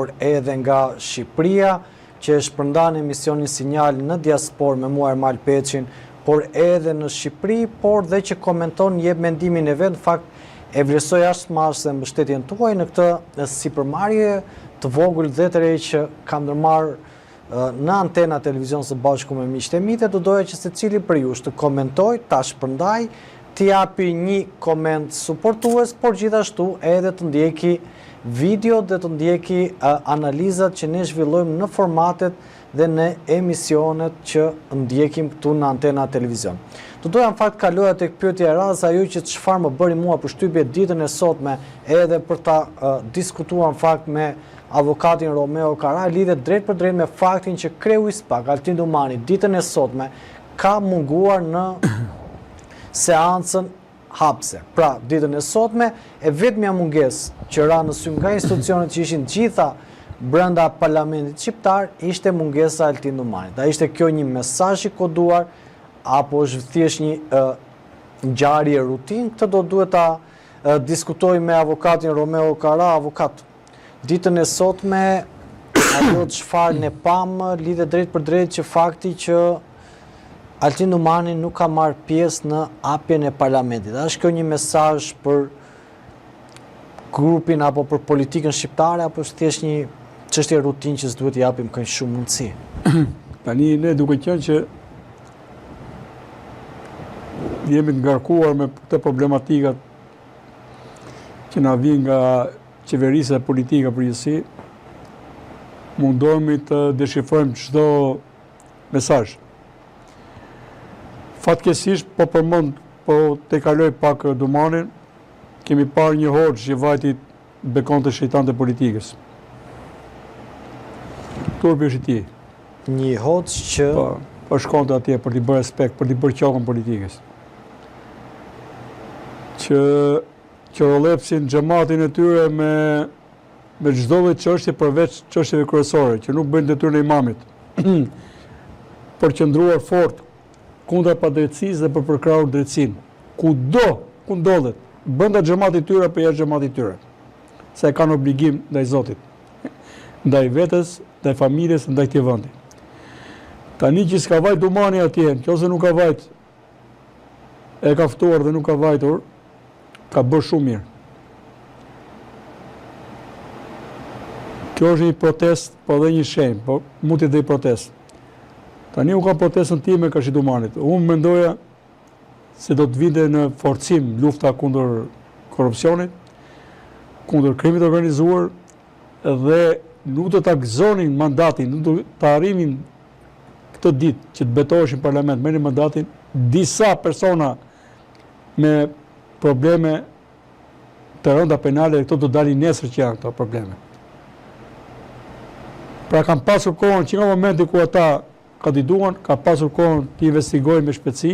por edhe nga Shqipëria, që e shpërndan emisionin Sinjal në diaspor me mua Ermal Peçin, por edhe në Shqipëri, por dhe që komenton jep mendimin e vet, në fakt e vlerësoj jashtëmarrëse mbështetjen tuaj në këtë sipërmarrje të vogël dhe të re që kam ndërmarrë në antena televizion së bashku me miqtë e mi, do doja që secili për ju të komentoj, ta shpërndaj, të japi një koment suportues, por gjithashtu edhe të ndjeki video dhe të ndjeki analizat që ne zhvillojmë në formatet dhe në emisionet që ndjekim këtu në antena televizion. Të doja në fakt kaloja të pyetja e radhës ajo që çfarë më bëri mua përshtypje ditën e sotme edhe për ta diskutuar në fakt me avokatin Romeo Kara lidhet drejt për drejt me faktin që kreu i SPAK Altin Dumani ditën e sotme ka munguar në seancën hapse. Pra, ditën e sotme e vetmja mungesë që ra në sym nga institucionet që ishin gjitha brenda parlamentit shqiptar ishte mungesa e Altin Dumanit. A ishte kjo një mesazh i koduar apo është thjesht një ngjarje rutinë? Këtë do duhet ta diskutoj me avokatin Romeo Kara. Avokat, ditën e sotme ajo çfarë ne pam lidhet drejt për drejt që fakti që Altin Dumani nuk ka marrë pjesë në hapjen e parlamentit. A është kjo një mesazh për grupin apo për politikën shqiptare apo është thjesht një çështje rutinë që s'duhet i japim kaq shumë mundësi? Tani ne duke qenë që jemi të ngarkuar me këtë problematikat që na vijnë nga qeverisja e politika përgjithësi, mundohemi të deshifrojmë çdo mesazh. Fatkeqësisht po përmend, po te kaloj pak Dumanin, kemi parë një hoxh që vajti bekonte shejtan të politikës. Turpi është i tij. Një hoxh që po shkonte atje për t'i bërë respekt, për t'i bërë qokën politikës. Që rolepsin xhamatin e tyre me çdo lloj çështje përveç çështjeve kryesore, që nuk bëjnë detyrën e imamit. Për qëndruar fort kundër padrejtësisë dhe për përkrahur drejtësinë. Kudo ku ndodhet, brenda xhamatit tyre apo jashtë xhamatit tyre. Se kanë obligim ndaj Zotit, ndaj vetes, ndaj familjes, ndaj këtij vendi. Tani që s'ka vajt Dumani atje, nëse nuk ka vajt, e ka ftuar dhe nuk ka vajtur, ka bërë shumë mirë. Kjo është një protest, po dhe një shenjë, po mund t'i dhe i protest. Tani u ka protestën time ka Dumanit. Unë mendoja se do të vinte në forcim lufta kundër korrupsionit, kundër krimit organizuar dhe nuk do ta gëzonin mandatin, nuk do ta arrinin këtë ditë që të betoheshin parlament, merrin mandatin disa persona me probleme të rënda penale, dhe këto do dalin nesër që janë këto probleme. Pra kanë pasur kohën që nga momenti ku ata kandiduan, ka pasur kohën të investigojnë me shpejtësi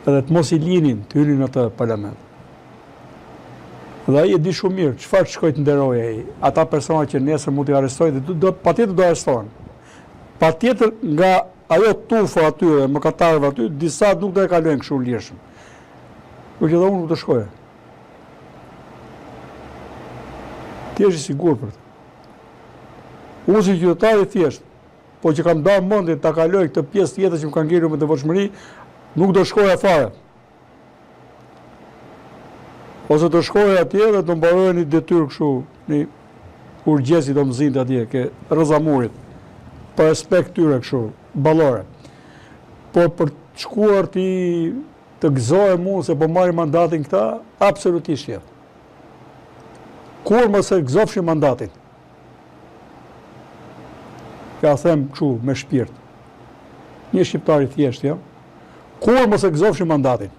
edhe të mos i linin të hynin në atë parlament. Dhe ai e di shumë mirë çfarë shkoi të nderojë ai. Ata persona që nesër mund t'i arrestojë, patjetër do arrestohen. Patjetër nga ajo tufa atyre, mëkatarëve aty, disa nuk do e kalojnë kështu lirshëm. Por që dhe unë nuk të shkoja. Ti është i sigur për të. Unë si qytetari thjesht, po që kam darë mendjen ta kaloj këtë pjesë tjetër që më kanë ngjerur me devotshmëri, nuk do shkoja fare. Ose do shkoja atje dhe të mbaroja një detyrë kështu, një urgjesi do më zinte atje, ke rëzamurit, për respekt tyre kështu, ballore. Por për të shkuar të gëzoje mu se po marri mandatin këta, absolutisht jetë. Kur më se gëzofshin mandatin? Ka them kështu me shpirt. Një shqiptar i thjesht, ja. Kur më se gëzofshin mandatin?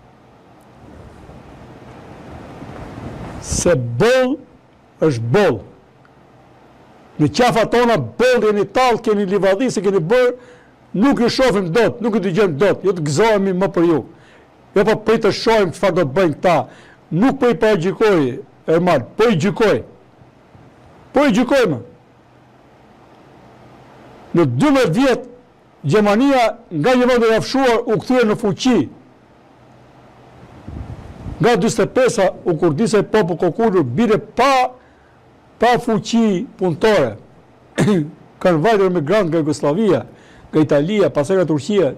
Se boll është boll. Në qafa tona boll jeni tallë, keni livadhi, se keni bërë, nuk ju shohim dot, nuk ju dëgjojmë dot, jo të gëzohemi më për ju. Jo po prit të shohim çfarë do të bëjnë këta. Nuk po i paragjykoj, Ermal, po i gjykoj. Po i gjykojmë. Në 12 vjet Gjermania nga një vend i rrafshuar u kthye në fuqi. Nga 45-a u kurdisej popull kokurur, bile pa pa fuqi punëtore, kanë vajtur emigrant nga Jugoslavia, nga Italia, pastaj nga Turqia,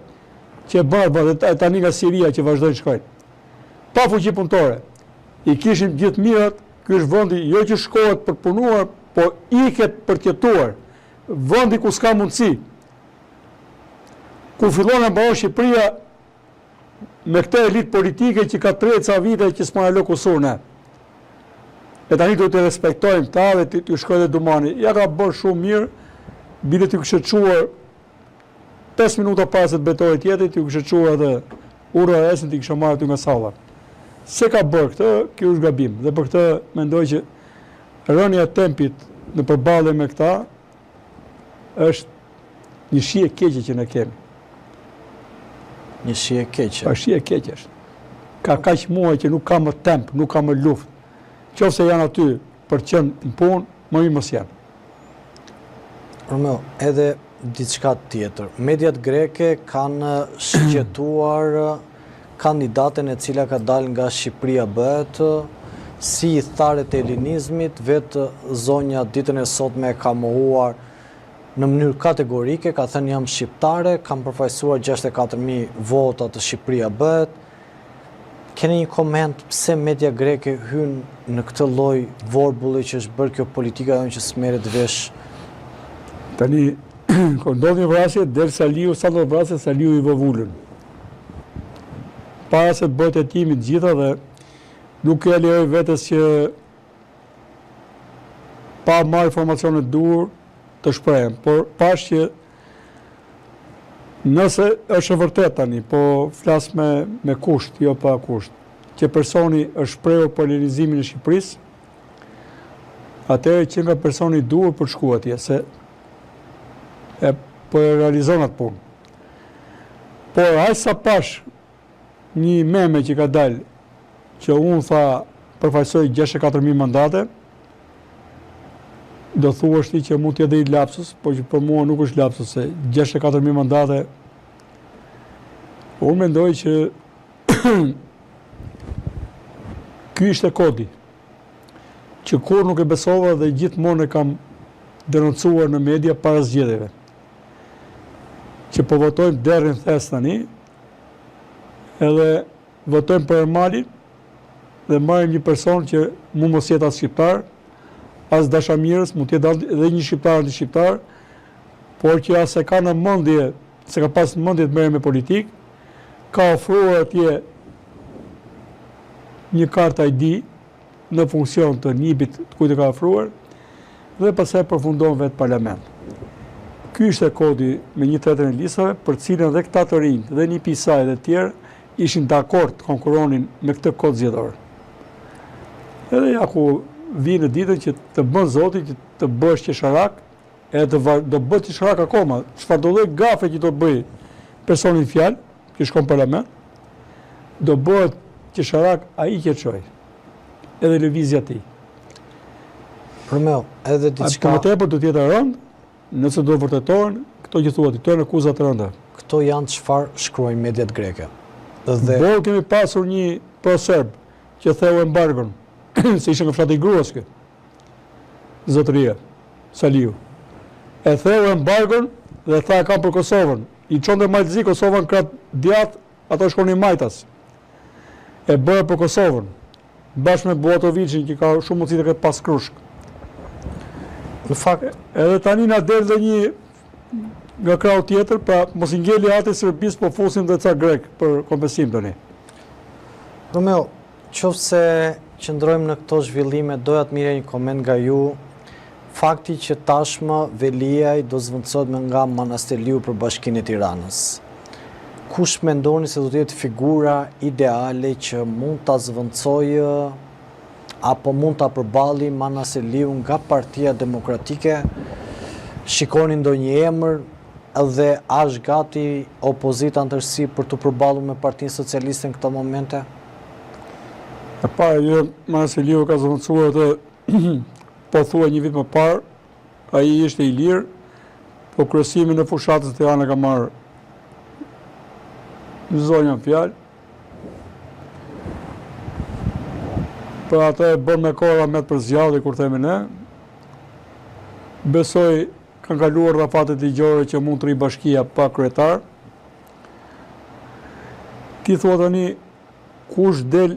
që bërë tani nga Siria që vazhdojnë shkojnë. Pa fuqi punëtore. I kishin gjithë mirat, ky është vendi jo që shkohet për punuar, po iket për të jetuar. Vendi ku s'ka mundësi. Ku fillon e mbaron Shqipëria me këtë elit politike që ka 30 vite që s'ma lë kusur ne. E tani duhet të respektojmë ta dhe të shkojë dhe Dumani. Ja ka bërë shumë mirë, bile të kështë quar 5 minuta pas se të betorit tjetër, të kështë quar edhe ura e esin të kështë marrë të nga salla. Se ka bërë këtë, kjo është gabim. Dhe për këtë mendoj që rënja e tempit në përballje me këta është një shije keqe që ne kemi. Një shije keqe. Pa shije keqe është. Ka kaq muaj që nuk ka më temp, nuk ka më luftë. Qofse janë aty për të qenë në punë, më mirë mos janë. Romeo, edhe diçka tjetër. Mediat greke kanë shqetuar kandidaten e cila ka dalë nga Shqipëria bëhet si i tharët e helenizmit, vetë zonja ditën e sotme ka mohuar në mënyrë kategorike, ka thënë jam shqiptare, kam përfaqësuar 64.000 vota të Shqipëria bëhet. Keni një koment pse media greke hynë në këtë lloj vorbulli që është bërë kjo politika jonë që s'merret vesh? Tani, kur ndodh një vrasje, del Saliu, sa do vrasje, Saliu i vëvullën. Para se të bëhet hetimi të gjitha dhe nuk e lejoj vetes që pa marrë informacionet duhur të shprehem, por pash që nëse është e vërtet tani, po flas me kusht, jo pa kusht, që personi është shprehur për helenizimin e Shqipërisë, atëherë që nga personi duhur për shku atje, se po e realizon atë punë. Por aq sa pash një meme që ka dalë, që unë tha përfaqësoj 64.000 mandate, do thuash ti që mund t'ja dhe i lapsus, po që për mua nuk është lapsus, se 64.000 mandate, unë mendoj që ky ishte kodi, që kur nuk e besova dhe gjithmonë e kam denoncuar në media para zgjedhjeve, që po votojmë derën thes tani, edhe votojmë për Ermalin, dhe marrim një person që mund mos jetë as shqiptar, as dashamirës, mund të jetë edhe një shqiptar dhe shqiptar, por që as e ka në mendje, se ka pas në mendje të merret me politikë, ka ofruar atje një kartë ID në funksion të NIB-it të kujt e ka ofruar, dhe pastaj përfundon vetë parlament. Ky ishte kodi me 1/3 e listave, për cilën dhe këta të rinj, dhe një pisaj dhe tjerë, ishin dakord të konkuronin me këtë kod zgjedhor. Edhe ja ku vinë ditën që të bën Zoti që të bësh qesharak, edhe do bëhet qesharak akoma. Çfarë do lloj gafe që do të bëj personi në fjalë, që shkon në parlament, do bëhet qesharak ai që çoj. Edhe lëvizja e tij. Romeo, edhe diçka. Më tepër do të jetë rënd, nëse do vërtetohen këto që thuat, këto janë akuza të rënda. Këto janë çfarë shkruajnë mediat greke. Dhe Por kemi pasur një pro-serb që theu embargon, se ishte nga fshati i gruas kë. Zotëria, Saliu. E theu embargon dhe tha kam për Kosovën. I çonte Malzi Kosovën krah djath, ato shkonin Majtas. E bëra për Kosovën, bashkë me Buatovicin që ka shumë mundësi të ketë pas krushk. në fakt Edhe tani na del dhe një nga krau tjetër, pra mos i ngeli atë Serbisë, po fusim dhe ca grek për kompensim tani. Romeo, qofse qëndrojmë në këto zhvillime, doja të mirë një koment nga ju. Fakti që tashmë Veliaj do zvendësohet nga Manasteliu për Bashkinë e Tiranës. Kush mendoni se do të jetë figura ideale që mund ta zvendësojë apo mund ta përballi Manasteliu nga Partia Demokratike? Shikoni ndonjë emër edhe është gati opozita ndërsi për të përballur me Partinë Socialiste në këto momente? E para, jo, Manasteliu ka zvendësuar të po thua një vit më parë, ai ishte i lirë, po kryesimin e fushatës të Tirana ka marrë në zonjën fjalë. Për atë e bën me kora me të për zgjallë, kur themi ne, besoj kanë kaluar rafatet ligjore që mund të rri bashkia pa kryetar. Ti thua tani kush del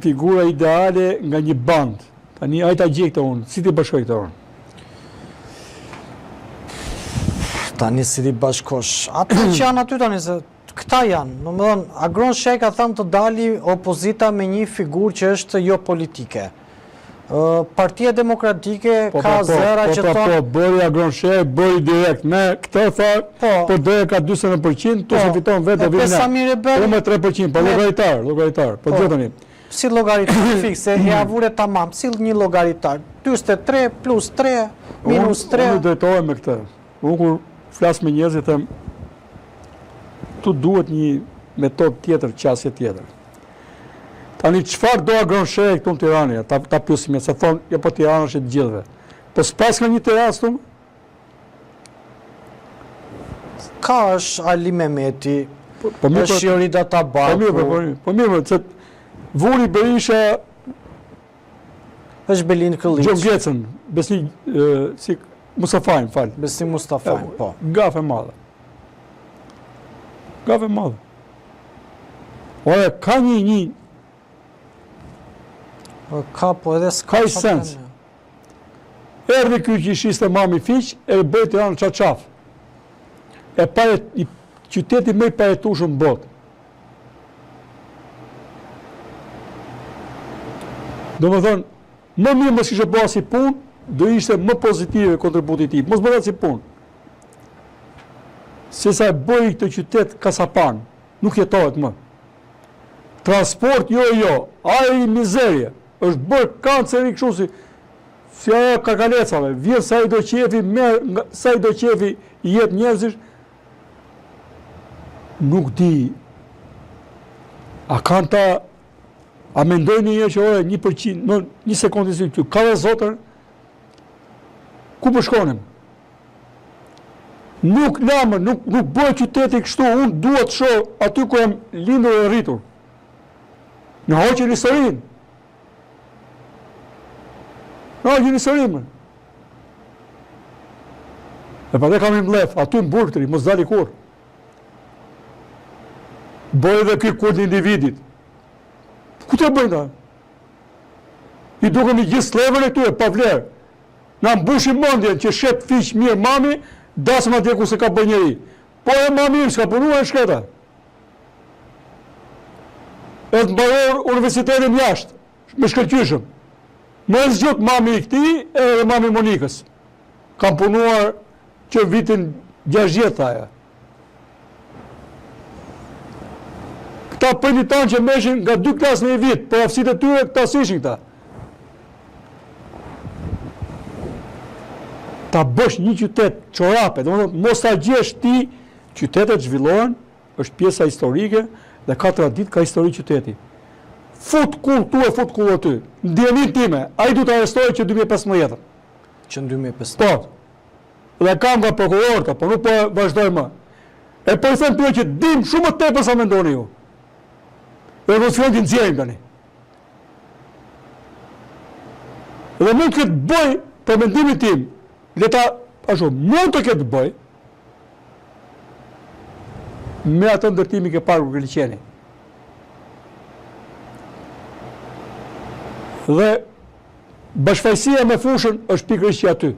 figura ideale nga një band. Tani ai ta gjej këtë unë, si ti bashkoj këtë unë? Tani si ti bashkosh. Ata që janë aty tani se këta janë. Domethënë Agron Sheka thamë të dali opozita me një figurë që është jo politike. Partia Demokratike ka zëra që thonë... bëri Agron Shek, bëri direkt. Me këtë tha, po doja ka 20%, tu se fiton vetë e vinë. Po me 3%, po logaritar. Po gjithë tani. Si logaritar fikse, e avure tamam, si një logaritar. 23 plus 3 minus 3. Unë drejtohem me këtë. Unë kur flasë me njerëzit, them, tu duhet një metodë tjetër, qasje tjetër. Tani, qëfar do Agron Shek këtu në Tirani, ta pjusim, se thonë, jo po Tirana është e të gjithëve. Po s'pas ka një Tiranë këtu? Ka është Ali Mehmeti, është Shiorida Tabaku. Po mirë, se Vuri Berisha... është Belin Këlliq. Gjon Gjecën, besi, si Mustafajn, falë. Besi Mustafajn, po. Gafe madhe. Ore, ka një... Ka po edhe s'ka... Ka i sens. Erdi kjo që ishiste mami fiq, e bëjt të janë qaqaf. E qyteti me i paretushën botë. Do më thënë, më mirë mos kishe bëha si punë, do ishte më pozitive kontributiv. Mos bëha si punë. Se sa e bëj këtë qytet kasapan, nuk jetohet më. Transport, jo, ajri mizerje, është bërë kanceri kështu si ajo kakalecave, vjen sa i do qefi, sa i do qefi i jetë njerëzish, nuk di, a kanë ta, a mendojnë një që ore 1%, në një sekundë si këtu, ka dhe zotër, ku përshkonim? Nuk lamër, nuk bëjë qyteti kështu, unë duhet shoh aty ku jam lindur e rritur. Në hoqën historinë. Në hoqën historinë. E pa dhe kam i mlef, aty në burktëri, mos dali kur. Bëjë dhe kërë kur të individit. Ku të bëjnë ta? I duke një gjithë slevën e këtu e pa vlerë. Në mbushim mëndjen që shep fiq mirë mami, dasëm atje ku se ka bërë njeri. Po e mami s'ka punu e shketa. E të mbaror universitetin jashtë, me shkërqyshëm. Më e zgjut mami i këti edhe mami Monikës. Kam punuar që vitin 60 thaja. Këta për një tanë që meshin nga 2 klasë në i vit, për aftësit e tyre këta s'ishin këta. Ta bësh një qytet çorape, mos ta gjesh ti, qytetet zhvillohen, është pjesa historike, dhe 4 ditë ka histori qyteti. Fut kull tu e fut kull aty. Në djenin time, a i du të arrestohet që 2015. Që në 2015. Po, dhe kam nga prokurorta, po nuk po vazhdoj më. E po i them të që dim shumë më tepër sa mendoni ju. Dhe në të fillon të nxjerrim tani. Dhe mund këtë bëj, për mendimin tim, leta, mund të këtë bëj, me atë ndërtimi ke parë kur liqeni. Dhe bashkëfaqësia me fushën është pikërisht që aty.